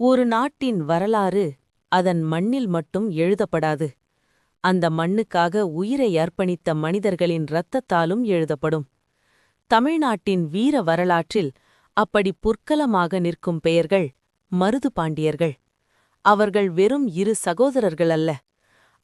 ஒரு நாட்டின் வரலாறு அதன் மண்ணில் மட்டும் எழுதப்படாது. அந்த மண்ணுக்காக உயிரை அர்ப்பணித்த மனிதர்களின் இரத்தத்தாலும் எழுதப்படும். தமிழ்நாட்டின் வீர வரலாற்றில் அப்படி புற்கலமாக நிற்கும் பெயர்கள் மருது பாண்டியர்கள். அவர்கள் வெறும் இரு சகோதரர்கள் அல்ல.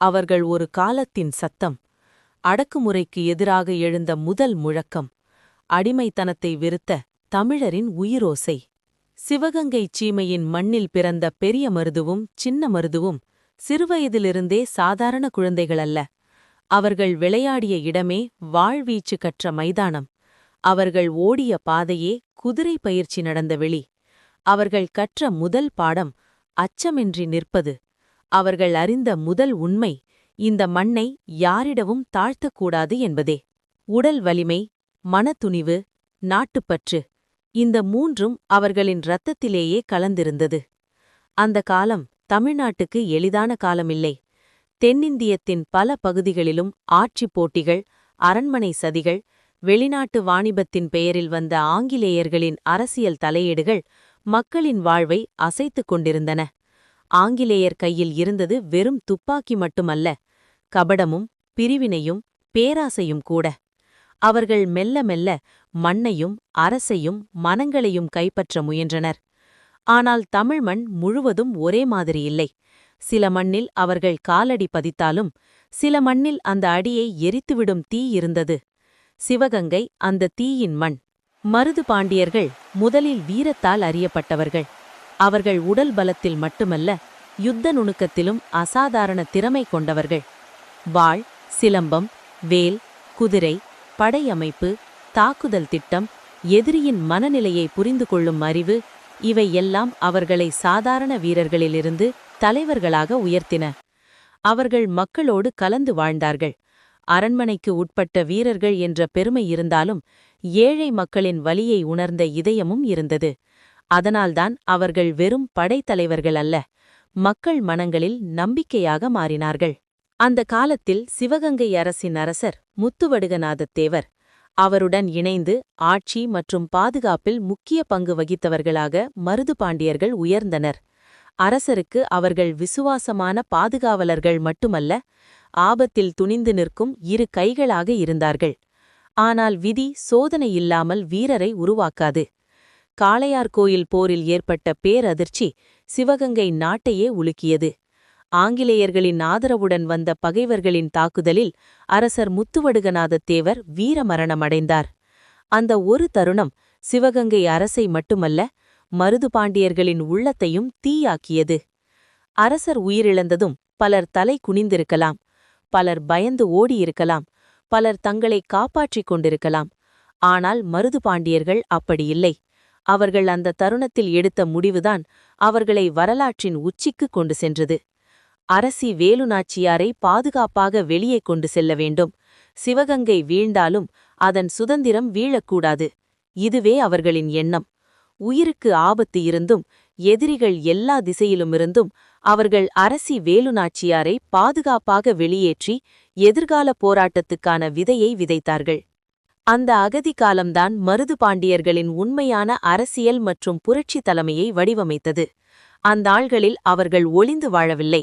அவர்கள் ஒரு காலத்தின் சத்தம். அடக்குமுறைக்கு எதிராக எழுந்த முதல் முழக்கம். அடிமைத்தனத்தை வெறுத்த தமிழரின் உயிரோசை. சிவகங்கைச் சீமையின் மண்ணில் பிறந்த பெரிய மருதுவும் சின்ன மருதுவும் சிறுவயதிலிருந்தே சாதாரண குழந்தைகளல்ல. அவர்கள் விளையாடிய இடமே வாழ்வீச்சு கற்ற மைதானம். அவர்கள் ஓடிய பாதையே குதிரை பயிற்சி நடந்த வெளி. அவர்கள் கற்ற முதல் பாடம் அச்சமின்றி நிற்பது. அவர்கள் அறிந்த முதல் உண்மை இந்த மண்ணை யாரிடவும் தாழ்த்தக்கூடாது என்பதே. உடல் வலிமை, மனத்துணிவு, நாட்டுப்பற்று, இந்த மூன்றும் அவர்களின் இரத்தத்திலேயே கலந்திருந்தது. அந்த காலம் தமிழ்நாட்டுக்கு எளிதான காலமில்லை. தென்னிந்தியத்தின் பல பகுதிகளிலும் ஆட்சிப் போட்டிகள், அரண்மனை சதிகள், வெளிநாட்டு வாணிபத்தின் பெயரில் வந்த ஆங்கிலேயர்களின் அரசியல் தலையீடுகள் மக்களின் வாழ்வை அசைத்துக் கொண்டிருந்தன. ஆங்கிலேயர் கையில் இருந்தது வெறும் துப்பாக்கி மட்டுமல்ல, கபடமும் பிரிவினையும் பேராசையும் கூட. அவர்கள் மெல்ல மெல்ல மண்ணையும் அரசையும் மனங்களையும் கைப்பற்ற முயன்றனர். ஆனால் தமிழ் மண் முழுவதும் ஒரே மாதிரியில்லை. சில மண்ணில் அவர்கள் காலடி பதித்தாலும் சில மண்ணில் அந்த அடியை எரித்துவிடும் தீ இருந்தது. சிவகங்கை அந்த தீயின் மண். மருது பாண்டியர்கள் முதலில் வீரத்தால் அறியப்பட்டவர்கள். அவர்கள் உடல் பலத்தில் மட்டுமல்ல, யுத்த நுணுக்கத்திலும் அசாதாரண திறமை கொண்டவர்கள். வாள், சிலம்பம், வேல், குதிரை, படையமைப்பு, தாக்குதல் திட்டம், எதிரியின் மனநிலையை புரிந்து கொள்ளும் அறிவு, இவை எல்லாம் அவர்களை சாதாரண வீரர்களிலிருந்து தலைவர்களாக உயர்த்தின. அவர்கள் மக்களோடு கலந்து வாழ்ந்தார்கள். அரண்மனைக்கு உட்பட்ட வீரர்கள் என்ற பெருமை இருந்தாலும் ஏழை மக்களின் வலியை உணர்ந்த இதயமும் இருந்தது. அதனால்தான் அவர்கள் வெறும் படைத்தலைவர்கள் அல்ல, மக்கள் மனங்களில் நம்பிக்கையாக மாறினார்கள். அந்த காலத்தில் சிவகங்கை அரசின் அரசர் முத்துவடுகநாதத் தேவர். அவருடன் இணைந்து ஆட்சி மற்றும் பாதுகாப்பில் முக்கிய பங்கு வகித்தவர்களாக மருது பாண்டியர்கள் உயர்ந்தனர். அரசருக்கு அவர்கள் விசுவாசமான பாதுகாவலர்கள் மட்டுமல்ல, ஆபத்தில் துணிந்து நிற்கும் இரு கைகளாக இருந்தார்கள். ஆனால் விதி சோதனை இல்லாமல் வீரரை உருவாக்காது. காளையார்கோயில் போரில் ஏற்பட்ட பேரதிர்ச்சி சிவகங்கை நாட்டையே உலுக்கியது. ஆங்கிலேயர்களின் ஆதரவுடன் வந்த பகைவர்களின் தாக்குதலில் அரசர் முத்துவடுகநாதத் தேவர் வீரமரணமடைந்தார். அந்த ஒரு தருணம் சிவகங்கை அரசை மட்டுமல்ல, மருது பாண்டியர்களின் உள்ளத்தையும் தீயாக்கியது. அரசர் உயிரிழந்ததும் பலர் தலை குனிந்திருக்கலாம், பலர் பயந்து ஓடியிருக்கலாம், பலர் தங்களை காப்பாற்றிக் கொண்டிருக்கலாம். ஆனால் மருது பாண்டியர்கள் அப்படியில்லை. அவர்கள் அந்த தருணத்தில் எடுத்த முடிவுதான் அவர்களை வரலாற்றின் உச்சிக்கு கொண்டு சென்றது. அரசி வேலுநாச்சியாரை பாதுகாப்பாக வெளியே கொண்டு செல்ல வேண்டும். சிவகங்கை வீழ்ந்தாலும் அதன் சுதந்திரம் வீழக்கூடாது. இதுவே அவர்களின் எண்ணம். உயிருக்கு ஆபத்து இருந்தும் எதிரிகள் எல்லா திசையிலுமிருந்தும் அவர்கள் அரசி வேலுநாச்சியாரை பாதுகாப்பாக வெளியேற்றி எதிர்கால போராட்டத்துக்கான விதையை விதைத்தார்கள். அந்த அகதி காலம்தான் மருது பாண்டியர்களின் உண்மையான அரசியல் மற்றும் புரட்சி தலைமையை வடிவமைத்தது. அந்த ஆள்களில் அவர்கள் ஒளிந்து வாழவில்லை.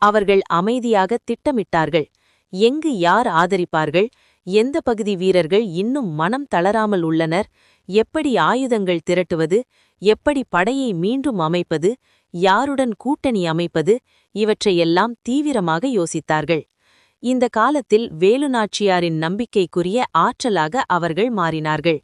அவர்கள் அமைதியாக திட்டமிட்டார்கள். எங்கு யார் ஆதரிப்பார்கள், எந்த பகுதி வீரர்கள் இன்னும் மனம் தளராமல் உள்ளனர், எப்படி ஆயுதங்கள் திரட்டுவது, எப்படி படையை மீண்டும் அமைப்பது, யாருடன் கூட்டணி அமைப்பது, இவற்றையெல்லாம் தீவிரமாக யோசித்தார்கள். இந்த காலத்தில் வேலுநாச்சியாரின் நம்பிக்கைக்குரிய ஆற்றலாக அவர்கள் மாறினார்கள்.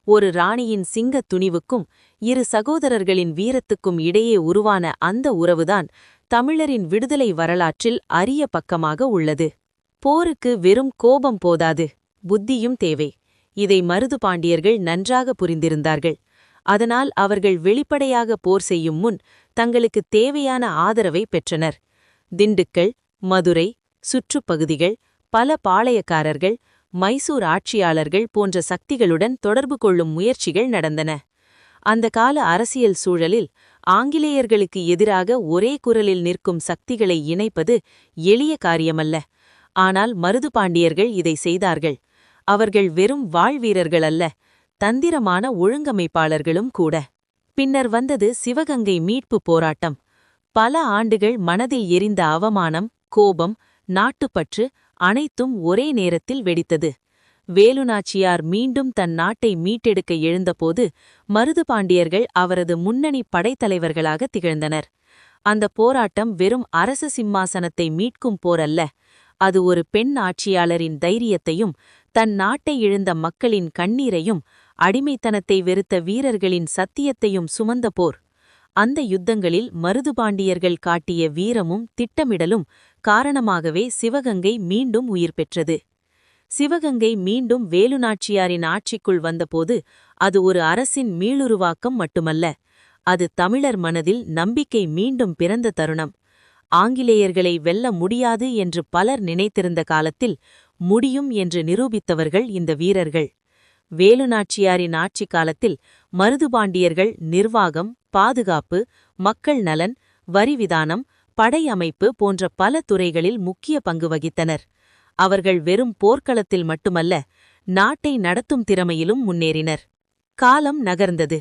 ஒரு ராணியின் சிங்கத் துணிவுக்கும் இரு சகோதரர்களின் வீரத்துக்கும் இடையே உருவான அந்த உறவுதான் தமிழரின் விடுதலை வரலாற்றில் அரிய பக்கமாக உள்ளது. போருக்கு வெறும் கோபம் போதாது, புத்தியும் தேவை. இதை மருது பாண்டியர்கள் நன்றாக புரிந்திருந்தார்கள். அதனால் அவர்கள் வெளிப்படையாக போர் செய்யும் முன் தங்களுக்கு தேவையான ஆதரவை பெற்றனர். திண்டுக்கல், மதுரை, சுற்றுப்பகுதிகள், பல பாளையக்காரர்கள், மைசூர் ஆட்சியாளர்கள் போன்ற சக்திகளுடன் தொடர்பு கொள்ளும் முயற்சிகள் நடந்தன. அந்த கால அரசியல் சூழலில் ஆங்கிலேயர்களுக்கு எதிராக ஒரே குரலில் நிற்கும் சக்திகளை இணைப்பது எளிய காரியமல்ல. ஆனால் மருது பாண்டியர்கள் இதை செய்தார்கள். அவர்கள் வெறும் வாழ்வீரர்கள் அல்ல, தந்திரமான ஒழுங்கமைப்பாளர்களும் கூட. பின்னர் வந்தது சிவகங்கை மீட்பு போராட்டம். பல ஆண்டுகள் மனதில் எரிந்த அவமானம், கோபம், நாட்டுப்பற்று அனைத்தும் ஒரே நேரத்தில் வெடித்தது. வேலுநாச்சியார் மீண்டும் தன் நாட்டை மீட்டெடுக்க எழுந்தபோது மருதுபாண்டியர்கள் அவரது முன்னணி படைத்தலைவர்களாக திகழ்ந்தனர். அந்த போராட்டம் வெறும் அரச சிம்மாசனத்தை மீட்கும் போரல்ல, அது ஒரு பெண் ஆட்சியாளரின் தைரியத்தையும், தன் நாட்டை இழந்த மக்களின் கண்ணீரையும், அடிமைத்தனத்தை வெறுத்த வீரர்களின் சத்தியத்தையும் சுமந்த போர். அந்த யுத்தங்களில் மருதுபாண்டியர்கள் காட்டிய வீரமும் திட்டமிடலும் காரணமாகவே சிவகங்கை மீண்டும் உயிர் பெற்றது. சிவகங்கை மீண்டும் வேலுநாச்சியாரின் ஆட்சிக்குள் வந்தபோது அது ஒரு அரசின் மீளுருவாக்கம் மட்டுமல்ல, அது தமிழர் மனதில் நம்பிக்கை மீண்டும் பிறந்த தருணம். ஆங்கிலேயர்களை வெல்ல முடியாது என்று பலர் நினைத்திருந்த காலத்தில் முடியும் என்று நிரூபித்தவர்கள் இந்த வீரர்கள். வேலுநாச்சியாரின் ஆட்சி காலத்தில் மருதுபாண்டியர்கள் நிர்வாகம், பாதுகாப்பு, மக்கள் நலன், வரிவிதானம், படையமைப்பு போன்ற பல துறைகளில் முக்கிய பங்கு வகித்தனர். அவர்கள் வெறும் போர்க்களத்தில் மட்டுமல்ல, நாட்டை நடத்தும் திறமையிலும் முன்னேறினர். காலம் நகர்ந்தது.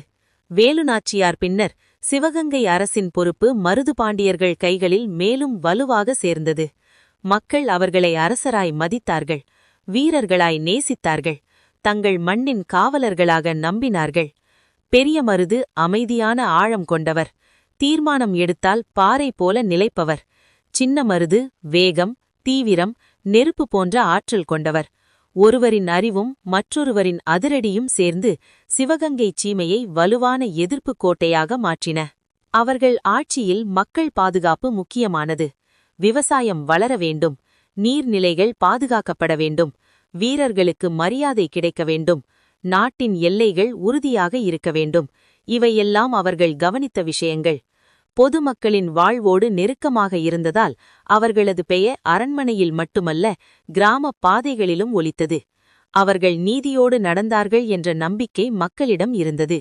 வேலுநாச்சியார் பின்னர் சிவகங்கை அரசின் பொறுப்பு மருதுபாண்டியர்கள் கைகளில் மேலும் வலுவாக சேர்ந்தது. மக்கள் அவர்களை அரசராய் மதித்தார்கள், வீரர்களாய் நேசித்தார்கள், தங்கள் மண்ணின் காவலர்களாக நம்பினார்கள். பெரிய மருது அமைதியான ஆழம் கொண்டவர், தீர்மானம் எடுத்தால் பாறை போல நிலைப்பவர். சின்ன மருது வேகம், தீவிரம், நெருப்பு போன்ற ஆற்றல் கொண்டவர். ஒருவரின் அறிவும் மற்றொருவரின் அதிரடியும் சேர்ந்து சிவகங்கை சீமையை வலுவான எதிர்ப்பு கோட்டையாக மாற்றின. அவர்கள் ஆட்சியில் மக்கள் பாதுகாப்பு முக்கியமானது. விவசாயம் வளர வேண்டும், நீர்நிலைகள் பாதுகாக்கப்பட வேண்டும், வீரர்களுக்கு மரியாதை கிடைக்க வேண்டும், நாட்டின் எல்லைகள் உறுதியாக இருக்க வேண்டும். இவையெல்லாம் அவர்கள் கவனித்த விஷயங்கள். பொதுமக்களின் வாழ்வோடு நெருக்கமாக இருந்ததால் அவர்களது பெயர் அரண்மனையில் மட்டுமல்ல, கிராம பாதைகளிலும் ஒலித்தது. அவர்கள் நீதியோடு நடந்தார்கள் என்ற நம்பிக்கை மக்களிடம் இருந்தது.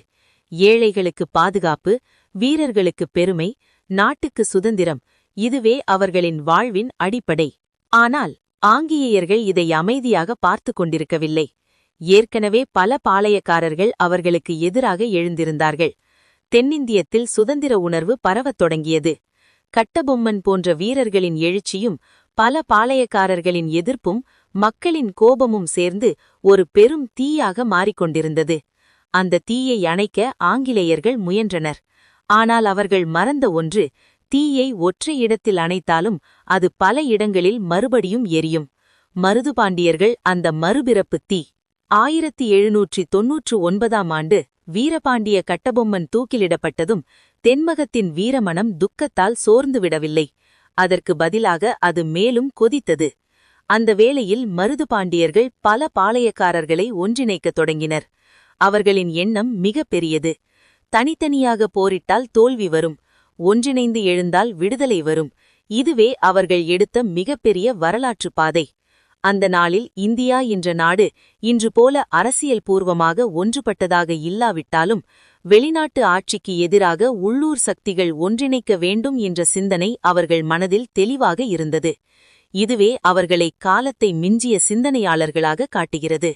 ஏழைகளுக்கு பாதுகாப்பு, வீரர்களுக்கு பெருமை, நாட்டுக்கு சுதந்திரம், இதுவே அவர்களின் வாழ்வின் அடிப்படை. ஆனால் ஆங்கிலேயர்கள் இதை அமைதியாக பார்த்து கொண்டிருக்கவில்லை. ஏற்கனவே பல பாளையக்காரர்கள் அவர்களுக்கு எதிராக எழுந்திருந்தார்கள். தென்னிந்தியத்தில் சுதந்திர உணர்வு பரவத் தொடங்கியது. கட்டபொம்மன் போன்ற வீரர்களின் எழுச்சியும் பல பாளையக்காரர்களின் எதிர்ப்பும் மக்களின் கோபமும் சேர்ந்து ஒரு பெரும் தீயாக மாறிக்கொண்டிருந்தது. அந்த தீயை அணைக்க ஆங்கிலேயர்கள் முயன்றனர். ஆனால் அவர்கள் மறந்த ஒன்று, தீயை ஒற்றை இடத்தில் அணைத்தாலும் அது பல இடங்களில் மறுபடியும் எரியும். மருதுபாண்டியர்கள் அந்த மறுபிறப்பு தீ. 1799ஆம் ஆண்டு வீரபாண்டிய கட்டபொம்மன் தூக்கிலிடப்பட்டதும் தென்மகத்தின் வீரமனம் துக்கத்தால் சோர்ந்துவிடவில்லை. அதற்கு பதிலாக அது மேலும் கொதித்தது. அந்த வேளையில் மருதுபாண்டியர்கள் பல பாளையக்காரர்களை ஒன்றிணைக்கத் தொடங்கினர். அவர்களின் எண்ணம் மிக பெரியது. தனித்தனியாக போரிட்டால் தோல்வி வரும், ஒன்றிணைந்து எழுந்தால் விடுதலை வரும். இதுவே அவர்கள் எடுத்த மிகப்பெரிய வரலாற்று பாதை. அந்த நாளில் இந்தியா என்ற நாடு இன்று போல அரசியல் பூர்வமாக ஒன்றுபட்டதாக இல்லாவிட்டாலும் வெளிநாட்டு ஆட்சிக்கு எதிராக உள்ளூர் சக்திகள் ஒன்றிணைக்க வேண்டும் என்ற சிந்தனை அவர்கள் மனதில் தெளிவாக இருந்தது. இதுவே அவர்களை காலத்தை மிஞ்சிய சிந்தனையாளர்களாக காட்டுகிறது.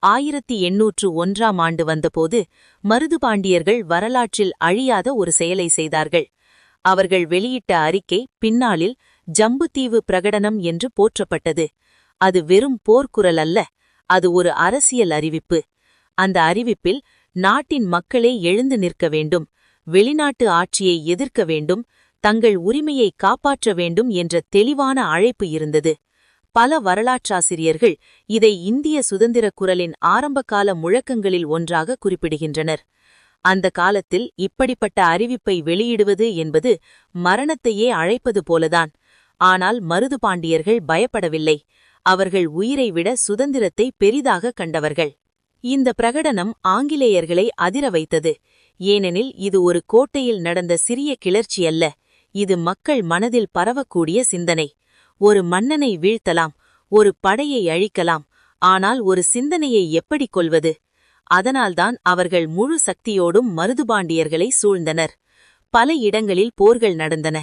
1801ஆம் ஆண்டு வந்தபோது மருதுபாண்டியர்கள் வரலாற்றில் அழியாத ஒரு செயலை செய்தார்கள். அவர்கள் வெளியிட்ட அறிக்கை பின்னாளில் ஜம்புதீவு பிரகடனம் என்று போற்றப்பட்டது. அது வெறும் போர்க்குரல் அல்ல, அது ஒரு அரசியல் அறிவிப்பு. அந்த அறிவிப்பில் நாட்டின் மக்களே எழுந்து நிற்க வேண்டும், வெளிநாட்டு ஆட்சியை எதிர்க்க வேண்டும், தங்கள் உரிமையை காப்பாற்ற வேண்டும் என்ற தெளிவான அழைப்பு இருந்தது. பல வரலாற்றாசிரியர்கள் இதை இந்திய சுதந்திரக் குரலின் ஆரம்பகால முழக்கங்களில் ஒன்றாக குறிப்பிடுகின்றனர். அந்த காலத்தில் இப்படிப்பட்ட அறிவிப்பை வெளியிடுவது என்பது மரணத்தையே அழைப்பது போலதான். ஆனால் மருதுபாண்டியர்கள் பயப்படவில்லை. அவர்கள் உயிரை விட சுதந்திரத்தை பெரிதாக கண்டவர்கள். இந்த பிரகடனம் ஆங்கிலேயர்களை அதிர வைத்தது. ஏனெனில் இது ஒரு கோட்டையில் நடந்த சிறிய கிளர்ச்சி அல்ல, இது மக்கள் மனதில் பரவக்கூடிய சிந்தனை. ஒரு மன்னனை வீழ்த்தலாம், ஒரு படையை அழிக்கலாம், ஆனால் ஒரு சிந்தனையை எப்படி கொல்வது? அதனால்தான் அவர்கள் முழு சக்தியோடும் மருதுபாண்டியர்களை சூழ்ந்தனர். பல இடங்களில் போர்கள் நடந்தன.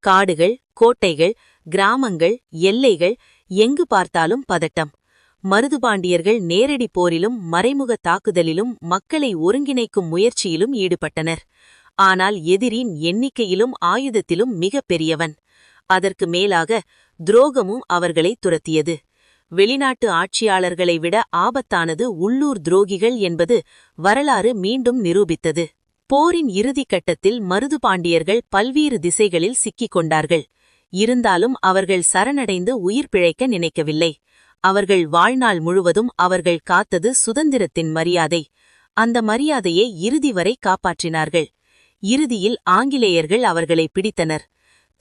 காடுகள், கோட்டைகள், கிராமங்கள், எல்லைகள், எங்கு பார்த்தாலும் பதட்டம். மருதுபாண்டியர்கள் நேரடி போரிலும் மறைமுக தாக்குதலிலும் மக்களை ஒருங்கிணைக்கும் முயற்சியிலும் ஈடுபட்டனர். ஆனால் எதிரின் எண்ணிக்கையிலும் ஆயுதத்திலும் மிகப் பெரியவன். அதற்கு மேலாக துரோகமும் அவர்களை துரத்தியது. வெளிநாட்டு ஆட்சியாளர்களை விட ஆபத்தானது உள்ளூர் துரோகிகள் என்பது வரலாறு மீண்டும் நிரூபித்தது. போரின் இறுதிக் கட்டத்தில் மருதுபாண்டியர்கள் பல்வேறு திசைகளில் சிக்கிக் கொண்டார்கள். இருந்தாலும் அவர்கள் சரணடைந்து உயிர் பிழைக்க நினைக்கவில்லை. அவர்கள் வாழ்நாள் முழுவதும் அவர்கள் காத்தது சுதந்திரத்தின் மரியாதை. அந்த மரியாதையை இறுதி வரை காப்பாற்றினார்கள். இறுதியில் ஆங்கிலேயர்கள் அவர்களை பிடித்தனர்.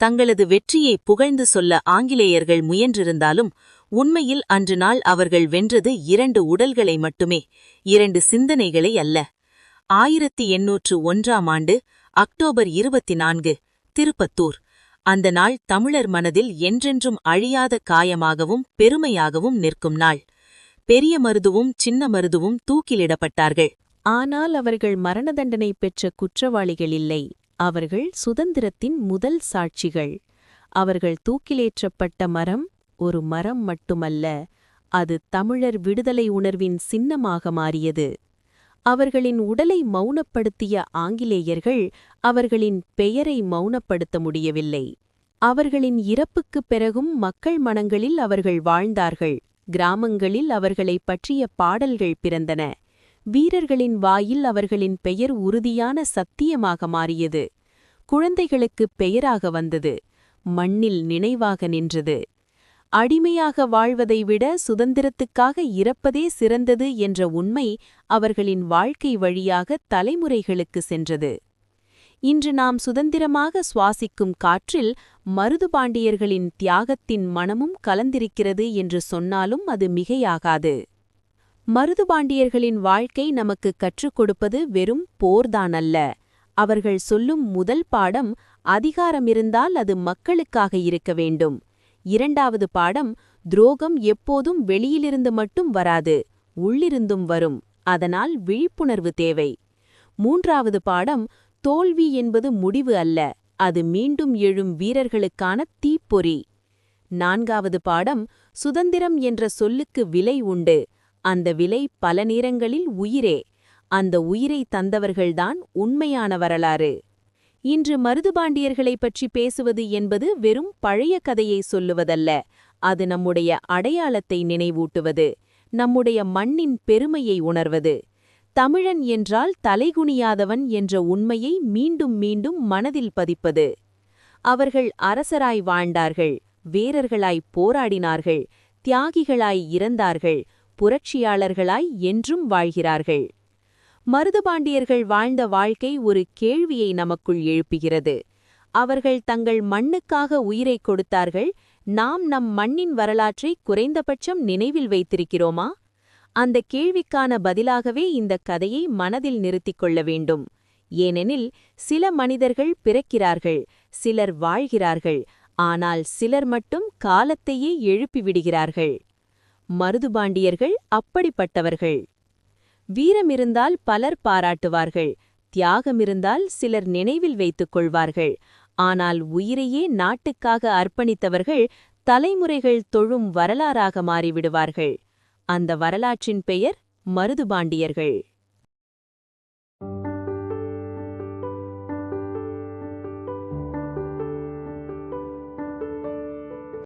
தங்களது வெற்றியை புகழ்ந்து சொல்ல ஆங்கிலேயர்கள் முயன்றிருந்தாலும் உண்மையில் அன்று நாள் அவர்கள் வென்றது 2 உடல்களை மட்டுமே, 2 சிந்தனைகளை அல்ல. 1801ஆம் ஆண்டு அக்டோபர் 24, திருப்பத்தூர். அந்த நாள் தமிழர் மனதில் என்றென்றும் அழியாத காயமாகவும் பெருமையாகவும் நிற்கும் நாள். பெரிய மருதுவும் சின்ன மருதுவும் தூக்கிலிடப்பட்டார்கள். ஆனால் அவர்கள் மரண தண்டனை பெற்ற குற்றவாளிகள் இல்லை. அவர்கள் சுதந்திரத்தின் முதல் சாட்சிகள். அவர்கள் தூக்கிலேற்றப்பட்ட மரம் ஒரு மரம் மட்டுமல்ல, அது தமிழர் விடுதலை உணர்வின் சின்னமாக மாறியது. அவர்களின் உடலை மௌனப்படுத்திய ஆங்கிலேயர்கள் அவர்களின் பெயரை மௌனப்படுத்த முடியவில்லை. அவர்களின் இறப்புக்குப் பிறகும் மக்கள் மனங்களில் அவர்கள் வாழ்ந்தார்கள். கிராமங்களில் அவர்களைப் பற்றிய பாடல்கள் பிறந்தன. வீரர்களின் வாயில் அவர்களின் பெயர் உறுதியான சத்தியமாக மாறியது. குழந்தைகளுக்குப் பெயராக வந்தது. மண்ணில் நினைவாக நின்றது. அடிமையாக வாழ்வதை விட சுதந்திரத்துக்காக இறப்பதே சிறந்தது என்ற உண்மை அவர்களின் வாழ்க்கை வழியாக தலைமுறைகளுக்கு சென்றது. இன்று நாம் சுதந்திரமாக சுவாசிக்கும் காற்றில் மருதுபாண்டியர்களின் தியாகத்தின் மனமும் கலந்திருக்கிறது என்று சொன்னாலும் அது மிகையாகாது. மருதுபாண்டியர்களின் வாழ்க்கை நமக்கு கற்றுக் கொடுப்பது வெறும் போர்தானல்ல. அவர்கள் சொல்லும் முதல் பாடம், அதிகாரமிருந்தால் அது மக்களுக்காக இருக்க வேண்டும். 2வது பாடம், துரோகம் எப்போதும் வெளியிலிருந்து மட்டும் வராது, உள்ளிருந்தும் வரும். அதனால் விழிப்புணர்வு தேவை. 3வது பாடம், தோல்வி என்பது முடிவு அல்ல, அது மீண்டும் எழும் வீரர்களுக்கான தீப்பொறி. 4வது பாடம், சுதந்திரம் என்ற சொல்லுக்கு விலை உண்டு. அந்த விலை பல நேரங்களில் உயிரே. அந்த உயிரை தந்தவர்கள்தான் உண்மையான வரலாறு. இன்று மருதுபாண்டியர்களைப் பற்றி பேசுவது என்பது வெறும் பழைய கதையை சொல்லுவதல்ல. அது நம்முடைய அடையாளத்தை நினைவூட்டுவது, நம்முடைய மண்ணின் பெருமையை உணர்வது. தமிழன் என்றால் தலைகுனியாதவன் என்ற உண்மையை மீண்டும் மீண்டும் மனதில் பதிப்பது. அவர்கள் அரசராய் வாழ்ந்தார்கள், வீரர்களாய் போராடினார்கள், தியாகிகளாய் இறந்தார்கள், புரட்சியாளர்களாய் என்றும் வாழ்கிறார்கள். மருதுபாண்டியர்கள் வாழ்ந்த வாழ்க்கை ஒரு கேள்வியை நமக்குள் எழுப்புகிறது. அவர்கள் தங்கள் மண்ணுக்காக உயிரை கொடுத்தார்கள். நாம் நம் மண்ணின் வரலாற்றை குறைந்தபட்சம் நினைவில் வைத்திருக்கிறோமா? அந்த கேள்விக்கான பதிலாகவே இந்த கதையை மனதில் நிறுத்திக் கொள்ள வேண்டும். ஏனெனில் சில மனிதர்கள் பிறக்கிறார்கள், சிலர் வாழ்கிறார்கள், ஆனால் சிலர் மட்டும் காலத்தையே எழுப்பிவிடுகிறார்கள். மருதுபாண்டியர்கள் அப்படிப்பட்டவர்கள். வீரமிருந்தால் பலர் பாராட்டுவார்கள், தியாகமிருந்தால் சிலர் நினைவில் வைத்துக் கொள்வார்கள். ஆனால் உயிரையே நாட்டுக்காக அர்ப்பணித்தவர்கள் தலைமுறைகள் தொழும் வரலாறாக மாறிவிடுவார்கள். அந்த வரலாற்றின் பெயர் மருதுபாண்டியர்கள்.